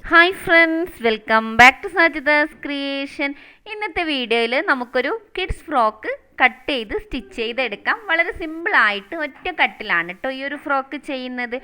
Hi friends, welcome back to Sajida's creation. ഇന്നത്തെ വീഡിയോയിൽ നമുക്കൊരു കിഡ്സ് ഫ്രോക്ക് കട്ട് ചെയ്ത് സ്റ്റിച്ച് ചെയ്തെടുക്കാം. വളരെ സിമ്പിളായിട്ട് ഒറ്റ കട്ടിലാണ് കേട്ടോ ഈ ഒരു ഫ്രോക്ക് ചെയ്യുന്നത്.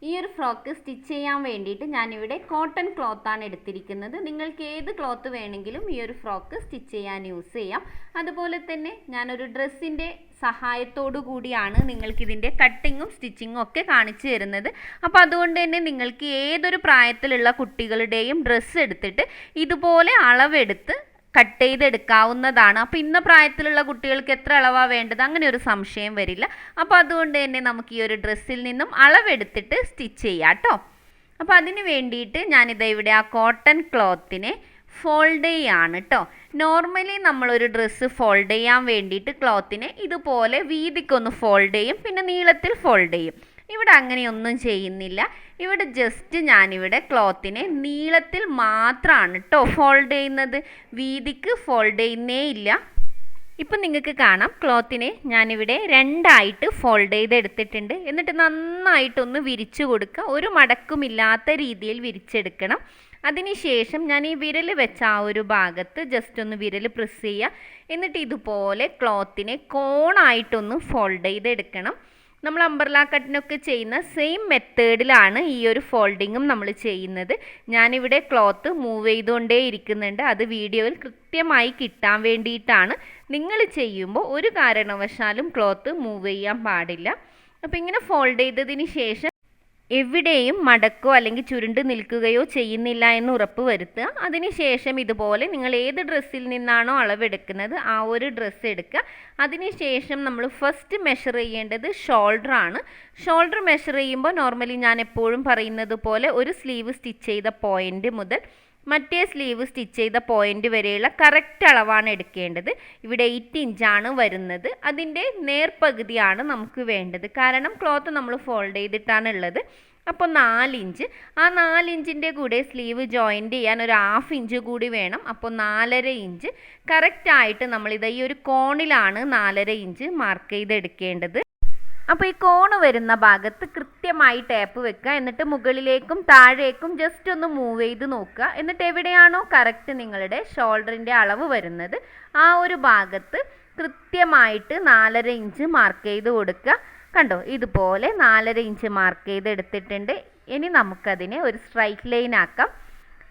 ഈ ഒരു ഫ്രോക്ക് സ്റ്റിച്ച് ചെയ്യാൻ വേണ്ടിയിട്ട് ഞാനിവിടെ കോട്ടൺ ക്ലോത്താണ് എടുത്തിരിക്കുന്നത്. നിങ്ങൾക്ക് ഏത് ക്ലോത്ത് വേണമെങ്കിലും ഈ ഒരു ഫ്രോക്ക് സ്റ്റിച്ച് ചെയ്യാൻ യൂസ് ചെയ്യാം. അതുപോലെ തന്നെ ഞാനൊരു ഡ്രസ്സിൻ്റെ സഹായത്തോടു കൂടിയാണ് നിങ്ങൾക്കിതിൻ്റെ കട്ടിങ്ങും സ്റ്റിച്ചിങ്ങും ഒക്കെ കാണിച്ചു തരുന്നത്. അപ്പോൾ അതുകൊണ്ട് തന്നെ നിങ്ങൾക്ക് ഏതൊരു പ്രായത്തിലുള്ള കുട്ടികളുടെയും ഡ്രസ്സ് എടുത്തിട്ട് ഇതുപോലെ അളവെടുത്ത് കട്ട് ചെയ്തെടുക്കാവുന്നതാണ്. അപ്പോൾ ഇന്ന പ്രായത്തിലുള്ള കുട്ടികൾക്ക് എത്ര അളവാണ് വേണ്ടത് അങ്ങനെ ഒരു സംശയം വരില്ല. അപ്പോൾ അതുകൊണ്ട് തന്നെ നമുക്ക് ഈ ഒരു ഡ്രസ്സിൽ നിന്നും അളവെടുത്തിട്ട് സ്റ്റിച്ച് ചെയ്യാം കേട്ടോ. അപ്പോൾ അതിന് വേണ്ടിയിട്ട് ഞാനിതാ ഇവിടെ ആ കോട്ടൺ ക്ലോത്തിനെ ഫോൾഡ് ചെയ്യാണ് കേട്ടോ. നോർമലി നമ്മളൊരു ഡ്രസ്സ് ഫോൾഡ് ചെയ്യാൻ വേണ്ടിയിട്ട് ക്ലോത്തിനെ ഇതുപോലെ വീതിക്കൊന്ന് ഫോൾഡ് ചെയ്യും, പിന്നെ നീളത്തിൽ ഫോൾഡ് ചെയ്യും. ഇവിടെ അങ്ങനെയൊന്നും ചെയ്യുന്നില്ല. ഇവിടെ ജസ്റ്റ് ഞാനിവിടെ ക്ലോത്തിനെ നീളത്തിൽ മാത്രമാണ് കേട്ടോ ഫോൾഡ് ചെയ്യുന്നത്, വീതിക്ക് ഫോൾഡ് ചെയ്യുന്നേ ഇല്ല. ഇപ്പം നിങ്ങൾക്ക് കാണാം ക്ലോത്തിനെ ഞാനിവിടെ രണ്ടായിട്ട് ഫോൾഡ് ചെയ്തെടുത്തിട്ടുണ്ട്. എന്നിട്ട് നന്നായിട്ടൊന്ന് വിരിച്ചു കൊടുക്കുക, ഒരു മടക്കുമില്ലാത്ത രീതിയിൽ വിരിച്ചെടുക്കണം. അതിനുശേഷം ഞാൻ ഈ വിരൽ വെച്ച ആ ഒരു ഭാഗത്ത് ജസ്റ്റ് ഒന്ന് വിരൽ പ്രസ് ചെയ്യുക. എന്നിട്ട് ഇതുപോലെ ക്ലോത്തിനെ കോണായിട്ടൊന്ന് ഫോൾഡ് ചെയ്തെടുക്കണം. നമ്മൾ അംബ്രല കട്ടിനൊക്കെ ചെയ്യുന്ന സെയിം മെത്തേഡിലാണ് ഈ ഒരു ഫോൾഡിങ്ങും നമ്മൾ ചെയ്യുന്നത്. ഞാനിവിടെ ക്ലോത്ത് മൂവ് ചെയ്തുകൊണ്ടേ ഇരിക്കുന്നുണ്ട്, അത് വീഡിയോയിൽ കൃത്യമായി കിട്ടാൻ വേണ്ടിയിട്ടാണ്. നിങ്ങൾ ചെയ്യുമ്പോൾ ഒരു കാരണവശാലും ക്ലോത്ത് മൂവ് ചെയ്യാൻ പാടില്ല. അപ്പോൾ ഇങ്ങനെ ഫോൾഡ് ചെയ്തതിന് ശേഷം എവിടെയും മടക്കോ അല്ലെങ്കിൽ ചുരുണ്ട് നിൽക്കുകയോ ചെയ്യുന്നില്ല എന്ന് ഉറപ്പ് വരുത്തുക. അതിനുശേഷം ഇതുപോലെ നിങ്ങൾ ഏത് ഡ്രസ്സിൽ നിന്നാണോ അളവെടുക്കുന്നത് ആ ഒരു ഡ്രസ്സ് എടുക്കുക. അതിനുശേഷം നമ്മൾ ഫസ്റ്റ് മെഷർ ചെയ്യേണ്ടത് ഷോൾഡറാണ്. ഷോൾഡർ മെഷർ ചെയ്യുമ്പോൾ നോർമലി ഞാൻ എപ്പോഴും പറയുന്നത് പോലെ ഒരു സ്ലീവ് സ്റ്റിച്ച് ചെയ്ത പോയിൻ്റ് മുതൽ മറ്റേ സ്ലീവ് സ്റ്റിച്ച് ചെയ്ത പോയിൻ്റ് വരെയുള്ള കറക്റ്റ് അളവാണ് എടുക്കേണ്ടത്. ഇവിടെ 8 ഇഞ്ചാണ് വരുന്നത്. അതിൻ്റെ നേർപകുതിയാണ് നമുക്ക് വേണ്ടത്, കാരണം ക്ലോത്ത് നമ്മൾ ഫോൾഡ് ചെയ്തിട്ടാണ് ഉള്ളത്. അപ്പോൾ 4 ഇഞ്ച്, ആ 4 ഇഞ്ചിൻ്റെ കൂടെ സ്ലീവ് ജോയിൻ്റ് ചെയ്യാൻ ഒരു 1/2 ഇഞ്ച് കൂടി വേണം. അപ്പോൾ 4.5 ഇഞ്ച് കറക്റ്റായിട്ട് നമ്മളിത് ഈ ഒരു കോണിലാണ് 4.5 ഇഞ്ച് മാർക്ക് ചെയ്തെടുക്കേണ്ടത്. അപ്പോൾ ഈ കോണ് വരുന്ന ഭാഗത്ത് കൃത്യമായി ടാപ്പ് വെക്കുക. എന്നിട്ട് മുകളിലേക്കും താഴേക്കും ജസ്റ്റ് ഒന്ന് മൂവ് ചെയ്ത് നോക്കുക. എന്നിട്ട് എവിടെയാണോ കറക്റ്റ് നിങ്ങളുടെ ഷോൾഡറിൻ്റെ അളവ് വരുന്നത് ആ ഒരു ഭാഗത്ത് കൃത്യമായിട്ട് 4.5 ഇഞ്ച് മാർക്ക് ചെയ്ത് കൊടുക്കുക. കണ്ടോ, ഇതുപോലെ 4.5 ഇഞ്ച് മാർക്ക് ചെയ്തെടുത്തിട്ടുണ്ട്. ഇനി നമുക്കതിനെ ഒരു സ്ട്രൈറ്റ് ലൈൻ ആക്കാം.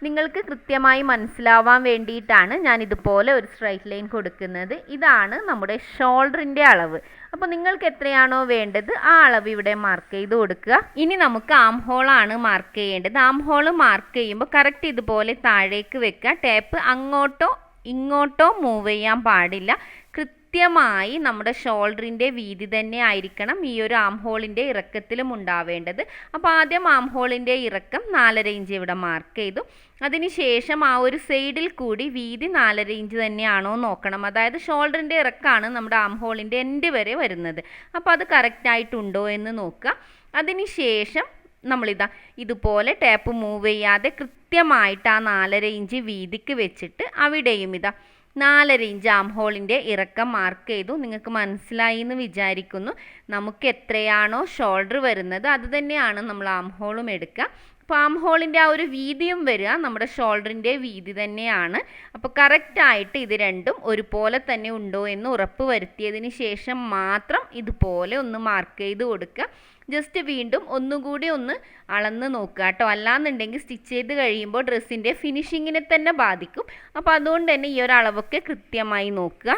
നിങ്ങൾക്ക് കൃത്യമായി മനസ്സിലാവാൻ വേണ്ടിയിട്ടാണ് ഞാൻ ഇതുപോലെ ഒരു സ്ട്രൈറ്റ് ലൈൻ കൊടുക്കുന്നത്. ഇതാണ് നമ്മുടെ ഷോൾഡറിൻ്റെ അളവ്. അപ്പോൾ നിങ്ങൾക്ക് എത്രയാണോ വേണ്ടത് ആ അളവ് ഇവിടെ മാർക്ക് ചെയ്ത് കൊടുക്കുക. ഇനി നമുക്ക് ആം ഹോളാണ് മാർക്ക് ചെയ്യേണ്ടത്. ആം ഹോൾ മാർക്ക് ചെയ്യുമ്പോൾ കറക്റ്റ് ഇതുപോലെ താഴേക്ക് വെക്കുക. ടേപ്പ് അങ്ങോട്ടോ ഇങ്ങോട്ടോ മൂവ് ചെയ്യാൻ പാടില്ല. കൃത്യമായി നമ്മുടെ ഷോൾഡറിൻ്റെ വീതി തന്നെ ആയിരിക്കണം ഈ ഒരു ആം ഹോളിൻ്റെ ഇറക്കത്തിലും ഉണ്ടാവേണ്ടത്. അപ്പോൾ ആദ്യം ആം ഹോളിൻ്റെ ഇറക്കം 4.5 ഇഞ്ച് ഇവിടെ മാർക്ക് ചെയ്തു. അതിനുശേഷം ആ ഒരു സൈഡിൽ കൂടി വീതി 4.5 ഇഞ്ച് തന്നെയാണോ നോക്കണം. അതായത് ഷോൾഡറിൻ്റെ ഇറക്കമാണ് നമ്മുടെ ആം ഹോളിൻ്റെ എൻഡ് വരെ വരുന്നത്. അപ്പോൾ അത് കറക്റ്റായിട്ടുണ്ടോ എന്ന് നോക്കുക. അതിനുശേഷം നമ്മളിതാ ഇതുപോലെ ടാപ്പ് മൂവ് ചെയ്യാതെ കൃത്യമായിട്ട് ആ 4.5 ഇഞ്ച് വീതിക്ക് വെച്ചിട്ട് അവിടെയും ഇതാ 4.5 ഇഞ്ച് ആം ഹോളിൻ്റെ ഇറക്കം മാർക്ക് ചെയ്തു. നിങ്ങൾക്ക് മനസ്സിലായി എന്ന് വിചാരിക്കുന്നു. നമുക്ക് എത്രയാണോ ഷോൾഡർ വരുന്നത് അത് തന്നെയാണ് നമ്മൾ ആം ഹോളും എടുക്കുക. അപ്പോൾ ആം ഹോളിൻ്റെ ആ ഒരു വീതിയും വരിക നമ്മുടെ ഷോൾഡറിൻ്റെ വീതി തന്നെയാണ്. അപ്പോൾ കറക്റ്റായിട്ട് ഇത് രണ്ടും ഒരുപോലെ തന്നെ ഉണ്ടോ എന്ന് ഉറപ്പ് വരുത്തിയതിന് ശേഷം മാത്രം ഇതുപോലെ ഒന്ന് മാർക്ക് ചെയ്ത് കൊടുക്കുക. ജസ്റ്റ് വീണ്ടും ഒന്നുകൂടി ഒന്ന് അളന്ന് നോക്കുക കേട്ടോ. അല്ലാന്നുണ്ടെങ്കിൽ സ്റ്റിച്ച് ചെയ്ത് കഴിയുമ്പോൾ ഡ്രസ്സിൻ്റെ ഫിനിഷിങ്ങിനെ തന്നെ ബാധിക്കും. അപ്പോൾ അതുകൊണ്ട് തന്നെ ഈ ഒരു അളവൊക്കെ കൃത്യമായി നോക്കുക.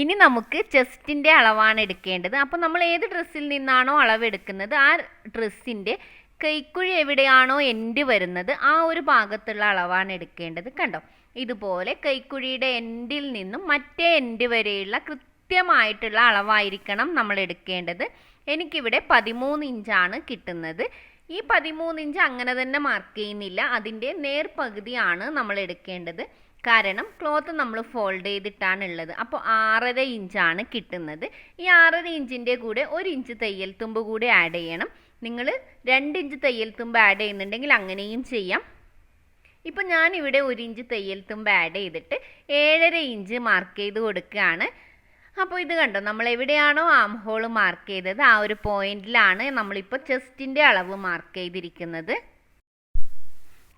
ഇനി നമുക്ക് ചെസ്റ്റിൻ്റെ അളവാണ് എടുക്കേണ്ടത്. അപ്പോൾ നമ്മൾ ഏത് ഡ്രസ്സിൽ നിന്നാണോ അളവെടുക്കുന്നത് ആ ഡ്രസ്സിൻ്റെ കൈക്കുഴി എവിടെയാണോ എൻഡ് വരുന്നത് ആ ഒരു ഭാഗത്തുള്ള അളവാണ് എടുക്കേണ്ടത്. കണ്ടോ, ഇതുപോലെ കൈക്കുഴിയുടെ എൻഡിൽ നിന്നും മറ്റേ എൻഡ് വരെയുള്ള കൃത്യമായിട്ടുള്ള അളവായിരിക്കണം നമ്മൾ എടുക്കേണ്ടത്. എനിക്കിവിടെ 13 ഇഞ്ചാണ് കിട്ടുന്നത്. ഈ 13 ഇഞ്ച് അങ്ങനെ തന്നെ മാർക്ക് ചെയ്യുന്നില്ല, അതിൻ്റെ നേർപകുതിയാണ് നമ്മൾ എടുക്കേണ്ടത്. കാരണം ക്ലോത്ത് നമ്മൾ ഫോൾഡ് ചെയ്തിട്ടാണ് ഉള്ളത്. അപ്പോൾ 6.5 ഇഞ്ചാണ് കിട്ടുന്നത്. ഈ 6.5 ഇഞ്ചിൻ്റെ കൂടെ 1 ഇഞ്ച് തയ്യൽ തുമ്പ് കൂടി ആഡ് ചെയ്യണം. നിങ്ങൾ 2 ഇഞ്ച് തയ്യൽ തുമ്പ് ആഡ് ചെയ്യുന്നുണ്ടെങ്കിൽ അങ്ങനെയും ചെയ്യാം. ഇപ്പോൾ ഞാനിവിടെ 1 ഇഞ്ച് തയ്യൽ തുമ്പ് ആഡ് ചെയ്തിട്ട് 7.5 ഇഞ്ച് മാർക്ക് ചെയ്ത് കൊടുക്കുകയാണ്. അപ്പോൾ ഇത് കണ്ടോ, നമ്മൾ എവിടെയാണോ ആം ഹോൾ മാർക്ക് ചെയ്തത് ആ ഒരു പോയിന്റിലാണ് നമ്മളിപ്പോൾ ചെസ്റ്റിൻ്റെ അളവ് മാർക്ക് ചെയ്തിരിക്കുന്നത്.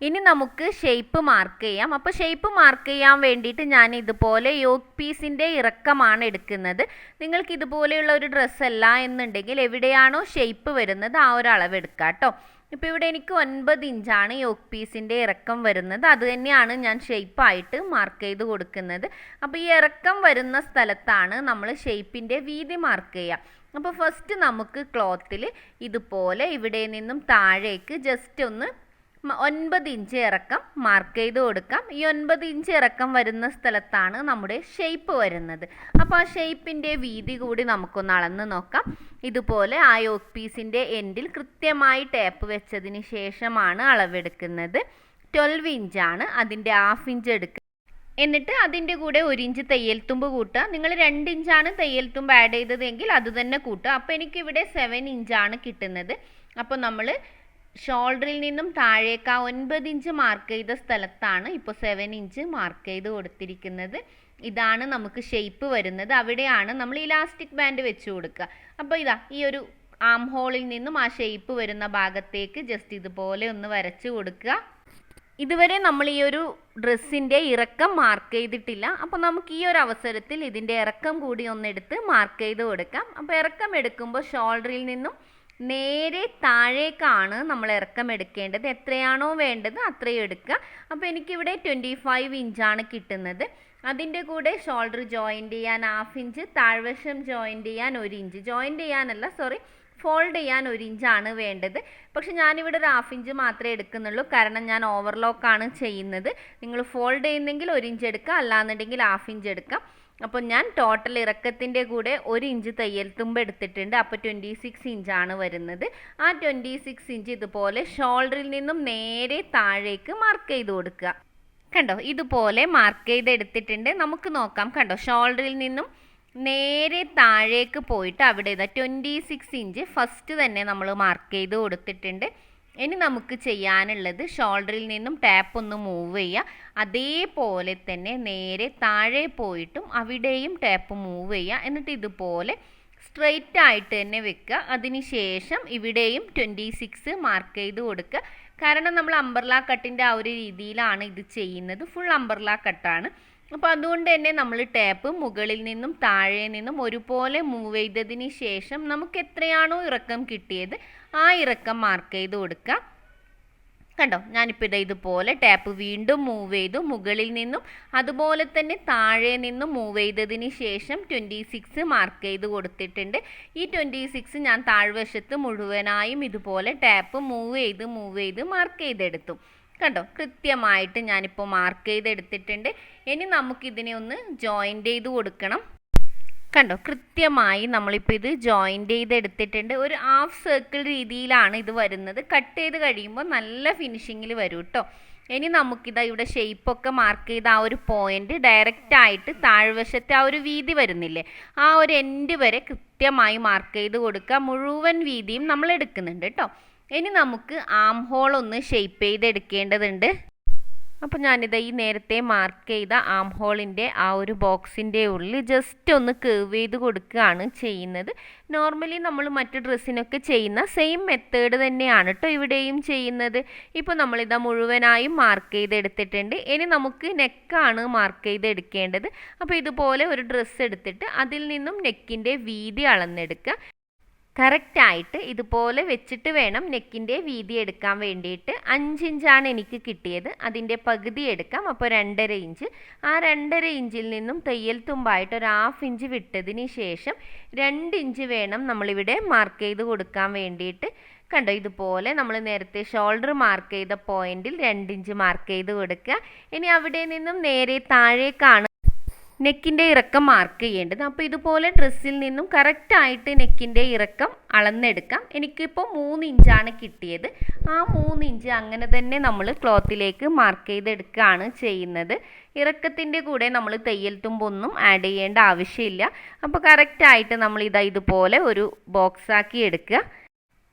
ഇനി നമുക്ക് ഷേപ്പ് മാർക്ക് ചെയ്യാം. അപ്പോൾ ഷേപ്പ് മാർക്ക് ചെയ്യാൻ വേണ്ടിയിട്ട് ഞാൻ ഇതുപോലെ യോക്ക് പീസിൻ്റെ ഇറക്കമാണ് എടുക്കുന്നത്. നിങ്ങൾക്ക് ഇതുപോലെയുള്ള ഒരു ഡ്രസ്സ് അല്ല എന്നുണ്ടെങ്കിൽ എവിടെയാണോ ഷേപ്പ് വരുന്നത് ആ ഒരു അളവ് എടുക്കാം കേട്ടോ. ഇപ്പോൾ ഇവിടെ എനിക്ക് 9 ഇഞ്ചാണ് യോക്ക് പീസിൻ്റെ ഇറക്കം വരുന്നത്. അത് തന്നെയാണ് ഞാൻ ഷേപ്പായിട്ട് മാർക്ക് ചെയ്ത് കൊടുക്കുന്നത്. അപ്പോൾ ഈ ഇറക്കം വരുന്ന സ്ഥലത്താണ് നമ്മൾ ഷേപ്പിൻ്റെ വീതി മാർക്ക് ചെയ്യുക. അപ്പോൾ ഫസ്റ്റ് നമുക്ക് ക്ലോത്തിൽ ഇതുപോലെ ഇവിടെ നിന്നും താഴേക്ക് ജസ്റ്റ് ഒന്ന് 9 ഇഞ്ച് ഇറക്കം മാർക്ക് ചെയ്ത് കൊടുക്കാം. ഈ 9 ഇഞ്ച് ഇറക്കം വരുന്ന സ്ഥലത്താണ് നമ്മുടെ ഷേപ്പ് വരുന്നത്. അപ്പോൾ ആ ഷേപ്പിൻ്റെ വീതി കൂടി നമുക്കൊന്ന് അളന്ന് നോക്കാം. ഇതുപോലെ ആ യോക്ക് പീസിൻ്റെ എൻഡിൽ കൃത്യമായി ടേപ്പ് വെച്ചതിന് ശേഷമാണ് അളവെടുക്കുന്നത്. 12 ഇഞ്ചാണ് അതിൻ്റെ 1/2 ഇഞ്ച് എടുക്കുക. എന്നിട്ട് അതിൻ്റെ കൂടെ 1 ഇഞ്ച് തയ്യൽ തുമ്പ് കൂട്ടുക. നിങ്ങൾ 2 ഇഞ്ചാണ് തയ്യൽ തുമ്പ് ആഡ് ചെയ്തതെങ്കിൽ അത് തന്നെ കൂട്ടുക. അപ്പോൾ എനിക്കിവിടെ 7 ഇഞ്ചാണ് കിട്ടുന്നത്. അപ്പോൾ നമ്മൾ ഷോൾഡറിൽ നിന്നും താഴേക്ക് ആ 9 ഇഞ്ച് മാർക്ക് ചെയ്ത സ്ഥലത്താണ് ഇപ്പോൾ 7 ഇഞ്ച് മാർക്ക് ചെയ്ത് കൊടുത്തിരിക്കുന്നത്. ഇതാണ് നമുക്ക് ഷേപ്പ് വരുന്നത്. അവിടെയാണ് നമ്മൾ ഇലാസ്റ്റിക് ബാൻഡ് വെച്ച് കൊടുക്കുക. അപ്പോൾ ഇതാ ഈ ഒരു ആം ഹോളിൽ നിന്നും ആ ഷേപ്പ് വരുന്ന ഭാഗത്തേക്ക് ജസ്റ്റ് ഇതുപോലെ ഒന്ന് വരച്ച് കൊടുക്കുക. ഇതുവരെ നമ്മൾ ഈ ഒരു ഡ്രസ്സിൻ്റെ ഇറക്കം മാർക്ക് ചെയ്തിട്ടില്ല. അപ്പോൾ നമുക്ക് ഈ ഒരു അവസരത്തിൽ ഇതിൻ്റെ ഇറക്കം കൂടി ഒന്നെടുത്ത് മാർക്ക് ചെയ്ത് കൊടുക്കാം. അപ്പോൾ ഇറക്കം എടുക്കുമ്പോൾ ഷോൾഡറിൽ നിന്നും നേരെ താഴേക്കാണ് നമ്മൾ ഇറക്കം എടുക്കേണ്ടത്. എത്രയാണോ വേണ്ടത് അത്രയും എടുക്കുക. അപ്പോൾ എനിക്കിവിടെ 25 ഇഞ്ചാണ് കിട്ടുന്നത്. അതിൻ്റെ കൂടെ ഷോൾഡർ ജോയിൻറ്റ് ചെയ്യാൻ 1/2 ഇഞ്ച്, താഴ്വശം ജോയിൻറ്റ് ചെയ്യാൻ 1 ഇഞ്ച്, ജോയിൻറ്റ് ചെയ്യാനല്ല ഫോൾഡ് ചെയ്യാൻ 1 ഇഞ്ചാണ് വേണ്ടത്. പക്ഷെ ഞാനിവിടെ ഒരു 1/2 ഇഞ്ച് മാത്രമേ എടുക്കുന്നുള്ളൂ, കാരണം ഞാൻ ഓവർലോക്കാണ് ചെയ്യുന്നത്. നിങ്ങൾ ഫോൾഡ് ചെയ്യുന്നെങ്കിൽ 1 ഇഞ്ച് എടുക്കുക, അല്ലാന്നുണ്ടെങ്കിൽ 1/2 ഇഞ്ച് എടുക്കാം. അപ്പോൾ ഞാൻ ടോട്ടൽ ഇറക്കത്തിൻ്റെ കൂടെ 1 ഇഞ്ച് തയ്യൽ തുമ്പ് എടുത്തിട്ടുണ്ട്. അപ്പോൾ 26 ഇഞ്ചാണ് വരുന്നത്. ആ 26 ഇഞ്ച് ഇതുപോലെ ഷോൾഡറിൽ നിന്നും നേരെ താഴേക്ക് മാർക്ക് ചെയ്ത് കൊടുക്കുക. കണ്ടോ, ഇതുപോലെ മാർക്ക് ചെയ്തെടുത്തിട്ടുണ്ട്. നമുക്ക് നോക്കാം. കണ്ടോ, ഷോൾഡറിൽ നിന്നും നേരെ താഴേക്ക് പോയിട്ട് അവിടെ 26 ഇഞ്ച് ഫസ്റ്റ് തന്നെ നമ്മൾ മാർക്ക് ചെയ്ത് കൊടുത്തിട്ടുണ്ട്. ഇനി നമുക്ക് ചെയ്യാനുള്ളത് ഷോൾഡറിൽ നിന്നും ടാപ്പ് ഒന്ന് മൂവ് ചെയ്യുക. അതേപോലെ തന്നെ നേരെ താഴെ പോയിട്ടും അവിടെയും ടാപ്പ് മൂവ് ചെയ്യുക. എന്നിട്ട് ഇതുപോലെ സ്ട്രെയിറ്റ് ആയിട്ട് തന്നെ വെക്കുക. അതിനുശേഷം ഇവിടെയും 26 മാർക്ക് ചെയ്ത് കൊടുക്കുക. കാരണം നമ്മൾ അംബർല കട്ടിൻ്റെ ആ ഒരു രീതിയിലാണ് ഇത് ചെയ്യുന്നത്. ഫുൾ അംബർല കട്ടാണ്. അപ്പോൾ അതുകൊണ്ട് തന്നെ നമ്മൾ ടാപ്പ് മുകളിൽ നിന്നും താഴെ നിന്നും ഒരുപോലെ മൂവ് ചെയ്തതിന് ശേഷം നമുക്ക് എത്രയാണോ ഇറക്കം കിട്ടിയത് ആ ഇറക്കം മാർക്ക് ചെയ്ത് കൊടുക്കുക. കണ്ടോ, ഞാനിപ്പോൾ ഇതുപോലെ ടാപ്പ് വീണ്ടും മൂവ് ചെയ്തു. മുകളിൽ നിന്നും അതുപോലെ തന്നെ താഴെ നിന്നും മൂവ് ചെയ്തതിന് ശേഷം 26 മാർക്ക് ചെയ്ത് കൊടുത്തിട്ടുണ്ട്. ഈ 26 ഞാൻ താഴ്വശത്ത് മുഴുവനായും ഇതുപോലെ ടാപ്പ് മൂവ് ചെയ്ത് മാർക്ക് ചെയ്തെടുത്തു. കണ്ടോ, കൃത്യമായിട്ട് ഞാനിപ്പോൾ മാർക്ക് ചെയ്തെടുത്തിട്ടുണ്ട്. ഇനി നമുക്കിതിനെ ഒന്ന് ജോയിൻ്റ് ചെയ്ത് കൊടുക്കണം. കണ്ടോ, കൃത്യമായി നമ്മളിപ്പോൾ ഇത് ജോയിൻ്റ് ചെയ്തെടുത്തിട്ടുണ്ട്. ഒരു 1/2 സർക്കിൾ രീതിയിലാണ് ഇത് വരുന്നത്. കട്ട് ചെയ്ത് കഴിയുമ്പോൾ നല്ല ഫിനിഷിങ്ങിൽ വരും കേട്ടോ. ഇനി നമുക്കിതാ ഇവിടെ ഷേപ്പൊക്കെ മാർക്ക് ചെയ്ത ആ ഒരു പോയിൻ്റ് ഡയറക്റ്റായിട്ട് താഴ്വശത്തെ ആ ഒരു വീതി വരുന്നില്ലേ, ആ ഒരു എൻഡ് വരെ കൃത്യമായി മാർക്ക് ചെയ്ത് കൊടുക്കുക. മുഴുവൻ വീതിയും നമ്മൾ എടുക്കുന്നുണ്ട് കേട്ടോ. ഇനി നമുക്ക് ആം ഹോൾ ഒന്ന് ഷേപ്പ് ചെയ്തെടുക്കേണ്ടതുണ്ട്. അപ്പോൾ ഞാനിത് ഈ നേരത്തെ മാർക്ക് ചെയ്ത ആം ഹോളിൻ്റെ ആ ഒരു ബോക്സിൻ്റെ ഉള്ളിൽ ജസ്റ്റ് ഒന്ന് കർവ് ചെയ്ത് കൊടുക്കുകയാണ് ചെയ്യുന്നത്. നോർമലി നമ്മൾ മറ്റ് ഡ്രസ്സിനൊക്കെ ചെയ്യുന്ന സെയിം മെത്തേഡ് തന്നെയാണ് കേട്ടോ ഇവിടെയും ചെയ്യുന്നത്. ഇപ്പോൾ നമ്മളിതാ മുഴുവനായും മാർക്ക് ചെയ്തെടുത്തിട്ടുണ്ട്. ഇനി നമുക്ക് നെക്കാണ് മാർക്ക് ചെയ്തെടുക്കേണ്ടത്. അപ്പോൾ ഇതുപോലെ ഒരു ഡ്രസ്സ് എടുത്തിട്ട് അതിൽ നിന്നും നെക്കിൻ്റെ വീതി അളന്നെടുക്കുക. കറക്റ്റായിട്ട് ഇതുപോലെ വെച്ചിട്ട് വേണം നെക്കിൻ്റെ വീതി എടുക്കാൻ വേണ്ടിയിട്ട്. 5 ഇഞ്ചാണ് എനിക്ക് കിട്ടിയത്. അതിൻ്റെ പകുതി എടുക്കാം. അപ്പോൾ 2.5 ഇഞ്ച്. ആ 2.5 ഇഞ്ചിൽ നിന്നും തയ്യൽ തുമ്പായിട്ട് ഒരു 1/2 ഇഞ്ച് വിട്ടതിന് ശേഷം 2 ഇഞ്ച് വേണം നമ്മളിവിടെ മാർക്ക് ചെയ്ത് കൊടുക്കാൻ വേണ്ടിയിട്ട്. കണ്ടോ, ഇതുപോലെ നമ്മൾ നേരത്തെ ഷോൾഡർ മാർക്ക് ചെയ്ത പോയിന്റിൽ 2 ഇഞ്ച് മാർക്ക് ചെയ്ത് കൊടുക്കുക. ഇനി അവിടെ നിന്നും നേരെ താഴേക്കാണ് നെക്കിൻ്റെ ഇറക്കം മാർക്ക് ചെയ്യേണ്ടത്. അപ്പോൾ ഇതുപോലെ ഡ്രസ്സിൽ നിന്നും കറക്റ്റായിട്ട് നെക്കിൻ്റെ ഇറക്കം അളന്നെടുക്കാം. എനിക്കിപ്പോൾ 3 ഇഞ്ചാണ് കിട്ടിയത്. ആ 3 ഇഞ്ച് അങ്ങനെ തന്നെ നമ്മൾ ക്ലോത്തിലേക്ക് മാർക്ക് ചെയ്തെടുക്കുകയാണ് ചെയ്യുന്നത്. ഇറക്കത്തിൻ്റെ കൂടെ നമ്മൾ തയ്യൽ തുമ്പൊന്നും ആഡ് ചെയ്യേണ്ട ആവശ്യമില്ല. അപ്പോൾ കറക്റ്റായിട്ട് നമ്മൾ ഇതുപോലെ ഒരു ബോക്സാക്കി എടുക്കുക.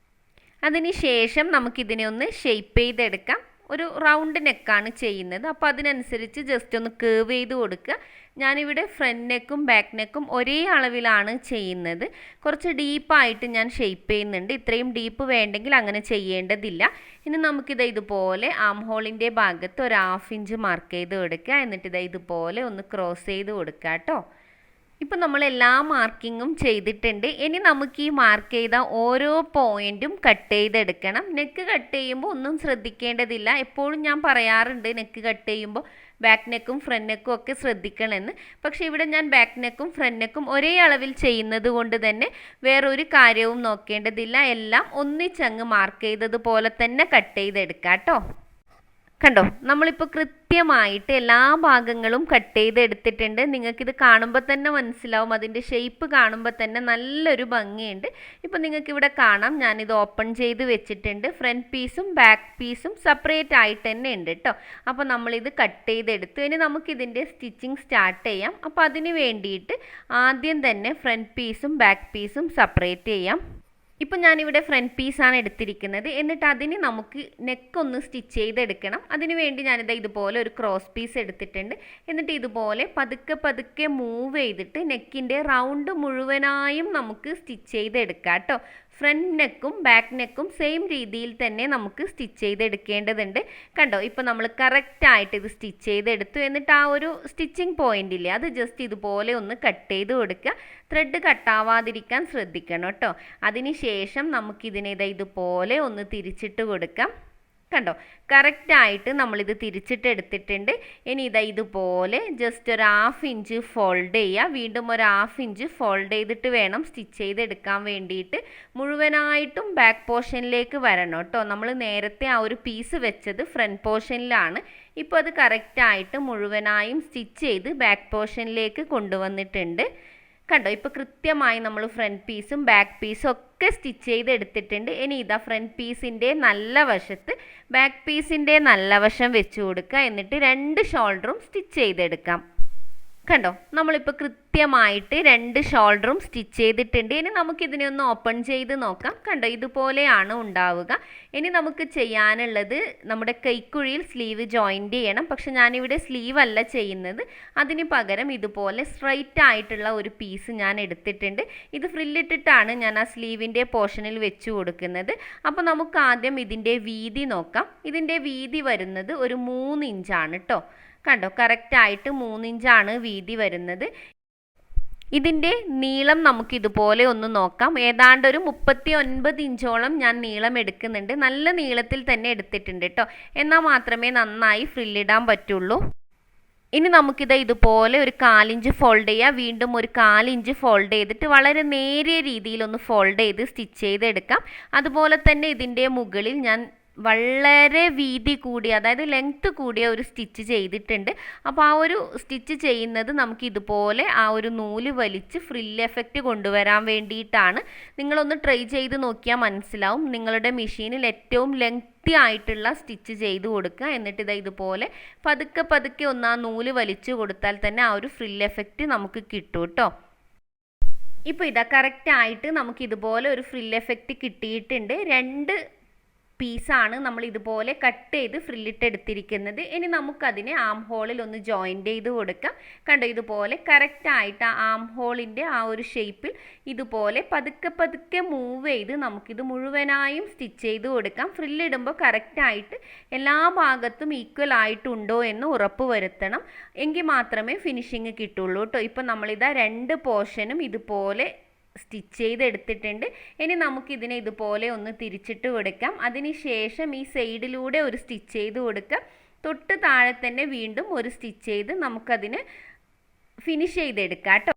അതിന് ശേഷം നമുക്കിതിനെ ഒന്ന് ഷേപ്പ് ചെയ്തെടുക്കാം. ഒരു റൗണ്ട് നെക്കാണ് ചെയ്യുന്നത്. അപ്പോൾ അതിനനുസരിച്ച് ജസ്റ്റ് ഒന്ന് കേവ് ചെയ്ത് കൊടുക്കുക. ഞാനിവിടെ ഫ്രണ്ട് നെക്കും ബാക്ക് നെക്കും ഒരേ അളവിലാണ് ചെയ്യുന്നത്. കുറച്ച് ഡീപ്പായിട്ട് ഞാൻ ഷേപ്പ് ചെയ്യുന്നുണ്ട്. ഇത്രയും ഡീപ്പ് വേണ്ടെങ്കിൽ അങ്ങനെ ചെയ്യേണ്ടതില്ല. ഇനി നമുക്കിത് ഇതുപോലെ ആം ഹോളിൻ്റെ ഭാഗത്ത് ഒരു 1/2 ഇഞ്ച് മാർക്ക് ചെയ്ത് കൊടുക്കുക. എന്നിട്ട് ഇതുപോലെ ഒന്ന് ക്രോസ് ചെയ്ത് കൊടുക്കുക കേട്ടോ. ഇപ്പം നമ്മൾ എല്ലാ മാർക്കിങ്ങും ചെയ്തിട്ടുണ്ട്. ഇനി നമുക്ക് ഈ മാർക്ക് ചെയ്ത ഓരോ പോയിൻറ്റും കട്ട് ചെയ്തെടുക്കണം. നെക്ക് കട്ട് ചെയ്യുമ്പോൾ ഒന്നും ശ്രദ്ധിക്കേണ്ടതില്ല. എപ്പോഴും ഞാൻ പറയാറുണ്ട് നെക്ക് കട്ട് ചെയ്യുമ്പോൾ ബാക്ക് നെക്കും ഫ്രണ്ട് നെക്കും ഒക്കെ ശ്രദ്ധിക്കണമെന്ന്. പക്ഷേ ഇവിടെ ഞാൻ ബാക്ക് നെക്കും ഫ്രണ്ട് നെക്കും ഒരേ അളവിൽ ചെയ്യുന്നത് കൊണ്ട് തന്നെ വേറൊരു കാര്യവും നോക്കേണ്ടതില്ല. എല്ലാം ഒന്നിച്ചങ്ങ് മാർക്ക് ചെയ്തതുപോലെ തന്നെ കട്ട് ചെയ്തെടുക്കാം കേട്ടോ. കണ്ടോ, നമ്മളിപ്പോൾ കൃത്യമായിട്ട് എല്ലാ ഭാഗങ്ങളും കട്ട് ചെയ്തെടുത്തിട്ടുണ്ട്. നിങ്ങൾക്കിത് കാണുമ്പോൾ തന്നെ മനസ്സിലാവും, അതിൻ്റെ ഷേപ്പ് കാണുമ്പോൾ തന്നെ നല്ലൊരു ഭംഗിയുണ്ട്. ഇപ്പോൾ നിങ്ങൾക്കിവിടെ കാണാം, ഞാനിത് ഓപ്പൺ ചെയ്ത് വെച്ചിട്ടുണ്ട്. ഫ്രണ്ട് പീസും ബാക്ക് പീസും സെപ്പറേറ്റ് ആയിട്ട് തന്നെ ഉണ്ട് കേട്ടോ. അപ്പോൾ നമ്മളിത് കട്ട് ചെയ്തെടുത്തു. ഇനി നമുക്കിതിൻ്റെ സ്റ്റിച്ചിങ് സ്റ്റാർട്ട് ചെയ്യാം. അപ്പോൾ അതിന് വേണ്ടിയിട്ട് ആദ്യം തന്നെ ഫ്രണ്ട് പീസും ബാക്ക് പീസും സെപ്പറേറ്റ് ചെയ്യാം. ഇപ്പം ഞാനിവിടെ ഫ്രണ്ട് പീസാണ് എടുത്തിരിക്കുന്നത്. എന്നിട്ട് അതിന് നമുക്ക് നെക്കൊന്ന് സ്റ്റിച്ച് ചെയ്തെടുക്കണം. അതിന് വേണ്ടി ഞാനിത് ഇതുപോലെ ഒരു ക്രോസ് പീസ് എടുത്തിട്ടുണ്ട്. എന്നിട്ട് ഇതുപോലെ പതുക്കെ പതുക്കെ മൂവ് ചെയ്തിട്ട് നെക്കിൻ്റെ റൗണ്ട് മുഴുവനായും നമുക്ക് സ്റ്റിച്ച് ചെയ്തെടുക്കാം കേട്ടോ. ഫ്രണ്ട് നെക്കും ബാക്ക് നെക്കും സെയിം രീതിയിൽ തന്നെ നമുക്ക് സ്റ്റിച്ച് ചെയ്തെടുക്കേണ്ടതുണ്ട്. കണ്ടോ, ഇപ്പോൾ നമ്മൾ കറക്റ്റായിട്ട് ഇത് സ്റ്റിച്ച് ചെയ്തെടുത്തു. എന്നിട്ട് ആ ഒരു സ്റ്റിച്ചിങ് പോയിൻ്റ് ഇല്ലേ, അത് ജസ്റ്റ് ഇതുപോലെ ഒന്ന് കട്ട് ചെയ്ത് കൊടുക്കുക. ത്രെഡ് കട്ടാവാതിരിക്കാൻ ശ്രദ്ധിക്കണം കേട്ടോ. അതിന് ശേഷം നമുക്കിതിനെ ഇതുപോലെ ഒന്ന് തിരിച്ചിട്ട് കൊടുക്കാം. കണ്ടോ, കറക്റ്റായിട്ട് നമ്മളിത് തിരിച്ചിട്ടെടുത്തിട്ടുണ്ട്. ഇനി ഇതുപോലെ ജസ്റ്റ് ഒരു 1/2 ഇഞ്ച് ഫോൾഡ് ചെയ്യുക. വീണ്ടും ഒരു 1/2 ഇഞ്ച് ഫോൾഡ് ചെയ്തിട്ട് വേണം സ്റ്റിച്ച് ചെയ്തെടുക്കാൻ വേണ്ടിയിട്ട്. മുഴുവനായിട്ടും ബാക്ക് പോർഷനിലേക്ക് വരണം കേട്ടോ. നമ്മൾ നേരത്തെ ആ ഒരു പീസ് വെച്ചത് ഫ്രണ്ട് പോർഷനിലാണ്. ഇപ്പോൾ അത് കറക്റ്റായിട്ട് മുഴുവനായും സ്റ്റിച്ച് ചെയ്ത് ബാക്ക് പോർഷനിലേക്ക് കൊണ്ടുവന്നിട്ടുണ്ട്. കണ്ടോ, ഇപ്പോൾ കൃത്യമായി നമ്മൾ ഫ്രണ്ട് പീസും ബാക്ക് പീസും ഒക്കെ സ്റ്റിച്ച് ചെയ്ത് എടുത്തിട്ടുണ്ട്. ഇനി ഫ്രണ്ട് പീസിൻ്റെ നല്ല വശത്ത് ബാക്ക് പീസിൻ്റെ നല്ല വശം വെച്ച് കൊടുക്കുക. എന്നിട്ട് 2 ഷോൾഡറും സ്റ്റിച്ച് ചെയ്തെടുക്കാം. കണ്ടോ, നമ്മളിപ്പോൾ കൃത്യമായിട്ട് 2 ഷോൾഡറും സ്റ്റിച്ച് ചെയ്തിട്ടുണ്ട്. ഇനി നമുക്കിതിനെ ഒന്ന് ഓപ്പൺ ചെയ്ത് നോക്കാം. കണ്ടോ, ഇതുപോലെയാണ് ഉണ്ടാവുക. ഇനി നമുക്ക് ചെയ്യാനുള്ളത് നമ്മുടെ കൈക്കുഴിയിൽ സ്ലീവ് ജോയിൻറ്റ് ചെയ്യണം. പക്ഷെ ഞാനിവിടെ സ്ലീവ് അല്ല ചെയ്യുന്നത്. അതിന് പകരം ഇതുപോലെ സ്ട്രൈറ്റ് ആയിട്ടുള്ള ഒരു പീസ് ഞാൻ എടുത്തിട്ടുണ്ട്. ഇത് ഫ്രില്ലിട്ടിട്ടാണ് ഞാൻ ആ സ്ലീവിൻ്റെ പോർഷനിൽ വെച്ച് കൊടുക്കുന്നത്. അപ്പോൾ നമുക്ക് ആദ്യം ഇതിൻ്റെ വീതി നോക്കാം. ഇതിൻ്റെ വീതി വരുന്നത് ഒരു 3 ഇഞ്ചാണ് കേട്ടോ. കണ്ടോ, കറക്റ്റായിട്ട് 3 ഇഞ്ചാണ് വീതി വരുന്നത്. ഇതിൻ്റെ നീളം നമുക്കിതുപോലെ ഒന്ന് നോക്കാം. ഏതാണ്ട് ഒരു 39 ഇഞ്ചോളം ഞാൻ നീളം എടുക്കുന്നുണ്ട്. നല്ല നീളത്തിൽ തന്നെ എടുത്തിട്ടുണ്ട് കേട്ടോ. എന്നാൽ മാത്രമേ നന്നായി ഫ്രില്ലിടാൻ പറ്റുള്ളൂ. ഇനി നമുക്കിത് ഇതുപോലെ ഒരു 1/4 ഇഞ്ച് ഫോൾഡ് ചെയ്യുക. വീണ്ടും ഒരു 1/4 ഇഞ്ച് ഫോൾഡ് ചെയ്തിട്ട് വളരെ നേരിയ രീതിയിലൊന്ന് ഫോൾഡ് ചെയ്ത് സ്റ്റിച്ച് ചെയ്തെടുക്കാം. അതുപോലെ തന്നെ ഇതിൻ്റെ മുകളിൽ ഞാൻ വളരെ വീതി കൂടിയ, അതായത് ലെങ്ത്ത് കൂടിയ ഒരു സ്റ്റിച്ച് ചെയ്തിട്ടുണ്ട്. അപ്പോൾ ആ ഒരു സ്റ്റിച്ച് ചെയ്യുന്നത് നമുക്ക് ഇതുപോലെ ആ ഒരു നൂല് വലിച്ച് ഫ്രില്ല് എഫക്റ്റ് കൊണ്ടുവരാൻ വേണ്ടിയിട്ടാണ്. നിങ്ങളൊന്ന് ട്രൈ ചെയ്ത് നോക്കിയാൽ മനസ്സിലാവും. നിങ്ങളുടെ മെഷീനിൽ ഏറ്റവും ലെങ്ത്തി ആയിട്ടുള്ള സ്റ്റിച്ച് ചെയ്ത് കൊടുക്കുക. എന്നിട്ട് ഇതുപോലെ പതുക്കെ പതുക്കെ ഒന്ന് ആ നൂല് വലിച്ചു കൊടുത്താൽ തന്നെ ആ ഒരു ഫ്രില്ല് എഫക്റ്റ് നമുക്ക് കിട്ടും കേട്ടോ. ഇപ്പോൾ കറക്റ്റായിട്ട് നമുക്കിതുപോലെ ഒരു ഫ്രില്ല് എഫക്റ്റ് കിട്ടിയിട്ടുണ്ട്. 2 പീസാണ് നമ്മൾ ഇതുപോലെ കട്ട് ചെയ്ത് ഫ്രില്ലിട്ട് എടുത്തിരിക്കുന്നത്. ഇനി നമുക്കതിനെ ആം ഹോളിൽ ഒന്ന് ജോയിൻ്റ് ചെയ്ത് കൊടുക്കാം. കണ്ടോ, ഇതുപോലെ കറക്റ്റായിട്ട് ആ ആം ഹോളിൻ്റെ ആ ഒരു ഷേപ്പിൽ ഇതുപോലെ പതുക്കെ പതുക്കെ മൂവ് ചെയ്ത് നമുക്കിത് മുഴുവനായും സ്റ്റിച്ച് ചെയ്ത് കൊടുക്കാം. ഫ്രില്ലിടുമ്പോൾ കറക്റ്റായിട്ട് എല്ലാ ഭാഗത്തും ഈക്വൽ ആയിട്ടുണ്ടോ എന്ന് ഉറപ്പ് വരുത്തണം. എങ്കിൽ മാത്രമേ ഫിനിഷിങ് കിട്ടുള്ളൂ കേട്ടോ. ഇപ്പോൾ നമ്മളിതാ 2 പോർഷനും ഇതുപോലെ സ്റ്റിച്ച് ചെയ്തെടുത്തിട്ടുണ്ട്. ഇനി നമുക്കിതിനെ ഇതുപോലെ ഒന്ന് തിരിച്ചിട്ട് കൊടുക്കാം. അതിന് ശേഷം ഈ സൈഡിലൂടെ ഒരു സ്റ്റിച്ച് ചെയ്ത് കൊടുക്കാം. തൊട്ട് താഴെ തന്നെ വീണ്ടും ഒരു സ്റ്റിച്ച് ചെയ്ത് നമുക്കതിന് ഫിനിഷ് ചെയ്തെടുക്കാം കേട്ടോ.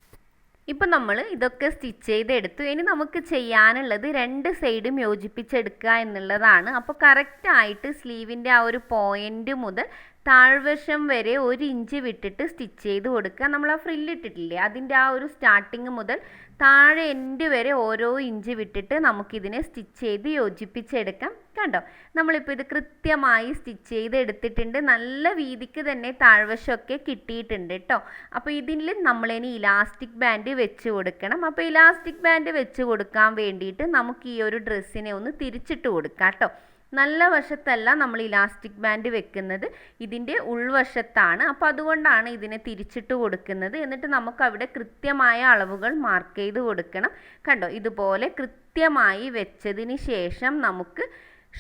ഇപ്പം നമ്മൾ ഇതൊക്കെ സ്റ്റിച്ച് ചെയ്തെടുത്തു. ഇനി നമുക്ക് ചെയ്യാനുള്ളത് 2 സൈഡും യോജിപ്പിച്ചെടുക്കുക എന്നുള്ളതാണ്. അപ്പോൾ കറക്റ്റായിട്ട് സ്ലീവിൻ്റെ ആ ഒരു പോയിൻ്റ് മുതൽ താഴ്വശം വരെ 1 ഇഞ്ച് വിട്ടിട്ട് സ്റ്റിച്ച് ചെയ്ത് കൊടുക്കുക. നമ്മൾ ആ ഫ്രില്ലിട്ടിട്ടില്ലേ, അതിൻ്റെ ആ ഒരു സ്റ്റാർട്ടിങ് മുതൽ താഴെ എൻഡ് വരെ ഓരോ ഇഞ്ച് വിട്ടിട്ട് നമുക്കിതിനെ സ്റ്റിച്ച് ചെയ്ത് യോജിപ്പിച്ചെടുക്കാം. കണ്ടോ, നമ്മളിപ്പോൾ ഇത് കൃത്യമായി സ്റ്റിച്ച് ചെയ്ത് എടുത്തിട്ടുണ്ട്. നല്ല വീതിക്ക് തന്നെ താഴ്വശമൊക്കെ കിട്ടിയിട്ടുണ്ട് കേട്ടോ. അപ്പോൾ ഇതിൽ നമ്മളിനി ഇലാസ്റ്റിക് ബാൻഡ് വെച്ച് കൊടുക്കണം. അപ്പോൾ ഇലാസ്റ്റിക് ബാൻഡ് വെച്ച് കൊടുക്കാൻ വേണ്ടിയിട്ട് നമുക്ക് ഈ ഒരു ഡ്രസ്സിനെ ഒന്ന് തിരിച്ചിട്ട് കൊടുക്കാം കേട്ടോ. നല്ല വശത്തല്ല നമ്മൾ ഇലാസ്റ്റിക് ബാൻഡ് വെക്കുന്നത്, ഇതിൻ്റെ ഉൾവശത്താണ്. അപ്പോൾ അതുകൊണ്ടാണ് ഇതിനെ തിരിച്ചിട്ട് കൊടുക്കുന്നത്. എന്നിട്ട് നമുക്ക് അവിടെ കൃത്യമായ അളവുകൾ മാർക്ക് ചെയ്ത് കൊടുക്കണം. കണ്ടോ, ഇതുപോലെ കൃത്യമായി വെച്ചതിന് ശേഷം നമുക്ക്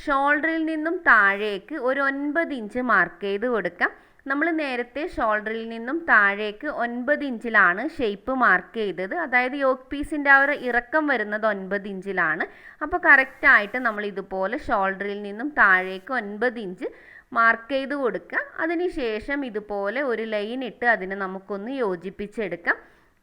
ഷോൾഡറിൽ നിന്നും താഴേക്ക് ഒരു 9 ഇഞ്ച് മാർക്ക് ചെയ്ത് കൊടുക്കാം. നമ്മൾ നേരത്തെ ഷോൾഡറിൽ നിന്നും താഴേക്ക് 9 ഇഞ്ചിലാണ് ഷേപ്പ് മാർക്ക് ചെയ്തത്. അതായത് യോക്ക് പീസിൻ്റെ ആ ഒരു ഇറക്കം വരുന്നത് 9 ഇഞ്ചിലാണ്. അപ്പോൾ കറക്റ്റായിട്ട് നമ്മൾ ഇതുപോലെ ഷോൾഡറിൽ നിന്നും താഴേക്ക് 9 ഇഞ്ച് മാർക്ക് ചെയ്ത് കൊടുക്കുക. അതിനുശേഷം ഇതുപോലെ ഒരു ലൈൻ ഇട്ട് അതിനെ നമുക്കൊന്ന് യോജിപ്പിച്ചെടുക്കാം.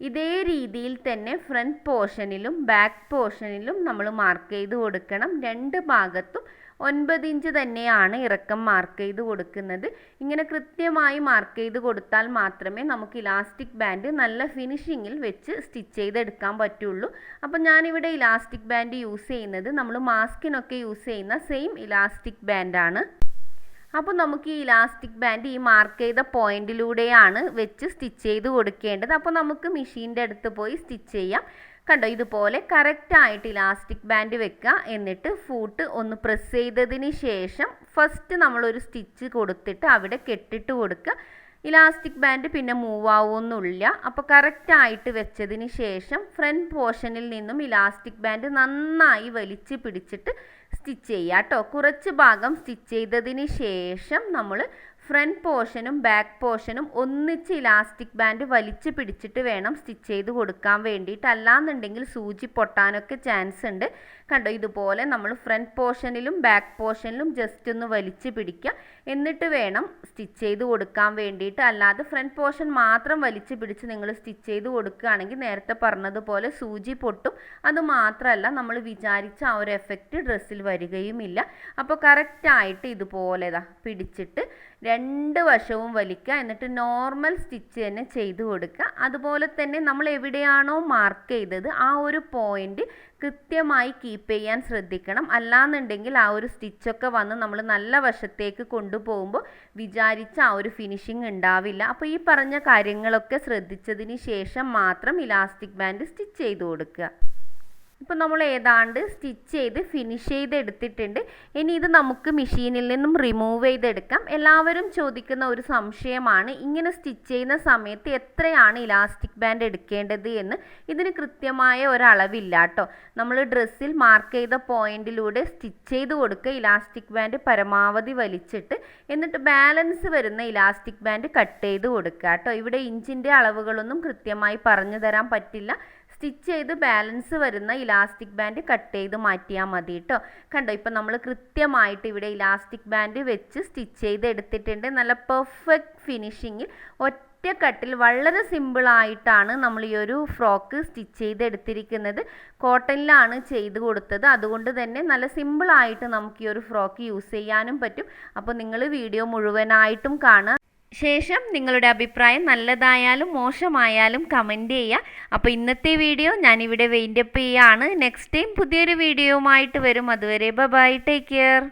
ഇതേ രീതിയിൽ തന്നെ ഫ്രണ്ട് പോർഷനിലും ബാക്ക് പോർഷനിലും നമ്മൾ മാർക്ക് ചെയ്ത് കൊടുക്കണം. രണ്ട് ഭാഗത്തും 9 ഇഞ്ച് തന്നെയാണ് ഇറക്കം മാർക്ക് ചെയ്ത് കൊടുക്കുന്നത്. ഇങ്ങനെ കൃത്യമായി മാർക്ക് ചെയ്ത് കൊടുത്താൽ മാത്രമേ നമുക്ക് ഇലാസ്റ്റിക് ബാൻഡ് നല്ല ഫിനിഷിങ്ങിൽ വെച്ച് സ്റ്റിച്ച് ചെയ്തെടുക്കാൻ പറ്റുള്ളൂ. അപ്പം ഞാനിവിടെ ഇലാസ്റ്റിക് ബാൻഡ് യൂസ് ചെയ്യുന്നത് നമ്മൾ മാസ്കിനൊക്കെ യൂസ് ചെയ്യുന്ന സെയിം ഇലാസ്റ്റിക് ബാൻഡാണ്. അപ്പോൾ നമുക്ക് ഈ ഇലാസ്റ്റിക് ബാൻഡ് ഈ മാർക്ക് ചെയ്ത പോയിന്റിലൂടെയാണ് വെച്ച് സ്റ്റിച്ച് ചെയ്ത് കൊടുക്കേണ്ടത്. അപ്പോൾ നമുക്ക് മെഷീൻ്റെ അടുത്ത് പോയി സ്റ്റിച്ച് ചെയ്യാം. കണ്ടോ, ഇതുപോലെ കറക്റ്റായിട്ട് ഇലാസ്റ്റിക് ബാൻഡ് വെക്കുക. എന്നിട്ട് ഫൂട്ട് ഒന്ന് പ്രസ് ചെയ്തതിന് ശേഷം ഫസ്റ്റ് നമ്മളൊരു സ്റ്റിച്ച് കൊടുത്തിട്ട് അവിടെ കെട്ടിട്ട് കൊടുക്കുക. ഇലാസ്റ്റിക് ബാൻഡ് പിന്നെ മൂവ് ആവുമൊന്നുമില്ല. അപ്പോൾ കറക്റ്റായിട്ട് വെച്ചതിന് ശേഷം ഫ്രണ്ട് പോർഷനിൽ നിന്നും ഇലാസ്റ്റിക് ബാൻഡ് നന്നായി വലിച്ച് പിടിച്ചിട്ട് സ്റ്റിച്ച് ചെയ്യുക കേട്ടോ. കുറച്ച് ഭാഗം സ്റ്റിച്ച് ചെയ്തതിന് ശേഷം നമ്മൾ ഫ്രണ്ട് പോർഷനും ബാക്ക് പോർഷനും ഒന്നിച്ച് ഇലാസ്റ്റിക് ബാൻഡ് വലിച്ച് പിടിച്ചിട്ട് വേണം സ്റ്റിച്ച് ചെയ്ത് കൊടുക്കാൻ വേണ്ടിയിട്ട്. അല്ലാന്നുണ്ടെങ്കിൽ സൂചി പൊട്ടാനൊക്കെ ചാൻസ് ഉണ്ട്. കണ്ടോ, ഇതുപോലെ നമ്മൾ ഫ്രണ്ട് പോർഷനിലും ബാക്ക് പോർഷനിലും ജസ്റ്റ് ഒന്ന് വലിച്ച് പിടിക്കുക. എന്നിട്ട് വേണം സ്റ്റിച്ച് ചെയ്ത് കൊടുക്കാൻ വേണ്ടിയിട്ട്. അല്ലാതെ ഫ്രണ്ട് പോർഷൻ മാത്രം വലിച്ച് പിടിച്ച് നിങ്ങൾ സ്റ്റിച്ച് ചെയ്ത് കൊടുക്കുകയാണെങ്കിൽ നേരത്തെ പറഞ്ഞതുപോലെ സൂചി പൊട്ടും. അതുമാത്രമല്ല നമ്മൾ വിചാരിച്ച ആ ഒരു എഫക്റ്റ് ഡ്രസ്സിൽ വരികയുമില്ല. അപ്പോൾ കറക്റ്റായിട്ട് ഇതുപോലെ പിടിച്ചിട്ട് രണ്ട് വശവും വലിക്കുക. എന്നിട്ട് നോർമൽ സ്റ്റിച്ച് തന്നെ ചെയ്ത് കൊടുക്കുക. അതുപോലെ തന്നെ നമ്മൾ എവിടെയാണോ മാർക്ക് ചെയ്തത് ആ ഒരു പോയിന്റ് കൃത്യമായി കീപ്പ് ചെയ്യാൻ ശ്രദ്ധിക്കണം. അല്ലാന്നുണ്ടെങ്കിൽ ആ ഒരു സ്റ്റിച്ചൊക്കെ വന്ന് നമ്മൾ നല്ല വശത്തേക്ക് കൊണ്ടുപോകുമ്പോൾ വിചാരിച്ച ആ ഒരു ഫിനിഷിങ് ഉണ്ടാവില്ല. അപ്പോൾ ഈ പറഞ്ഞ കാര്യങ്ങളൊക്കെ ശ്രദ്ധിച്ചതിന് ശേഷം മാത്രം ഇലാസ്റ്റിക് ബാൻഡ് സ്റ്റിച്ച് ചെയ്ത് കൊടുക്കുക. ഇപ്പോൾ നമ്മൾ ഏതാണ്ട് സ്റ്റിച്ച് ചെയ്ത് ഫിനിഷ് ചെയ്തെടുത്തിട്ടുണ്ട്. ഇനി ഇത് നമുക്ക് മെഷീനിൽ നിന്നും റിമൂവ് ചെയ്തെടുക്കാം. എല്ലാവരും ചോദിക്കുന്ന ഒരു സംശയമാണ്, ഇങ്ങനെ സ്റ്റിച്ച് ചെയ്യുന്ന സമയത്ത് എത്രയാണ് ഇലാസ്റ്റിക് ബാൻഡ് എടുക്കേണ്ടത് എന്ന്. ഇതിന് കൃത്യമായ ഒരളവില്ല കേട്ടോ. നമ്മൾ ഡ്രസ്സിൽ മാർക്ക് ചെയ്ത പോയിന്റിലൂടെ സ്റ്റിച്ച് ചെയ്ത് കൊടുക്കുക. ഇലാസ്റ്റിക് ബാൻഡ് പരമാവധി വലിച്ചിട്ട് എന്നിട്ട് ബാലൻസ് വരുന്ന ഇലാസ്റ്റിക് ബാൻഡ് കട്ട് ചെയ്ത് കൊടുക്കുക കേട്ടോ. ഇവിടെ ഇഞ്ചിൻ്റെ അളവുകളൊന്നും കൃത്യമായി പറഞ്ഞു തരാൻ പറ്റില്ല. സ്റ്റിച്ച് ചെയ്ത് ബാലൻസ് വരുന്ന ഇലാസ്റ്റിക് ബാൻഡ് കട്ട് ചെയ്ത് മാറ്റിയാൽ മതി കേട്ടോ. കണ്ടോ, ഇപ്പം നമ്മൾ കൃത്യമായിട്ട് ഇവിടെ ഇലാസ്റ്റിക് ബാൻഡ് വെച്ച് സ്റ്റിച്ച് ചെയ്ത് എടുത്തിട്ടുണ്ട്. നല്ല പെർഫെക്റ്റ് ഫിനിഷിങ്ങിൽ ഒറ്റ കട്ടിൽ വളരെ സിമ്പിളായിട്ടാണ് നമ്മൾ ഈ ഒരു ഫ്രോക്ക് സ്റ്റിച്ച് ചെയ്തെടുത്തിരിക്കുന്നത്. കോട്ടണിലാണ് ചെയ്ത് കൊടുത്തത്. അതുകൊണ്ട് തന്നെ നല്ല സിമ്പിളായിട്ട് നമുക്ക് ഈ ഒരു ഫ്രോക്ക് യൂസ് ചെയ്യാനും പറ്റും. അപ്പോൾ നിങ്ങൾ വീഡിയോ മുഴുവനായിട്ടും കാണുക. ശേഷം നിങ്ങളുടെ അഭിപ്രായം നല്ലതായാലും മോശമായാലും കമൻറ്റ് ചെയ്യുക. അപ്പോൾ ഇന്നത്തെ വീഡിയോ ഞാനിവിടെ വൈൻഡപ്പ് ചെയ്യുകയാണ്. നെക്സ്റ്റ് ടൈം പുതിയൊരു വീഡിയോയുമായിട്ട് വരും. അതുവരെ ബൈ, ടേക്ക് കെയർ.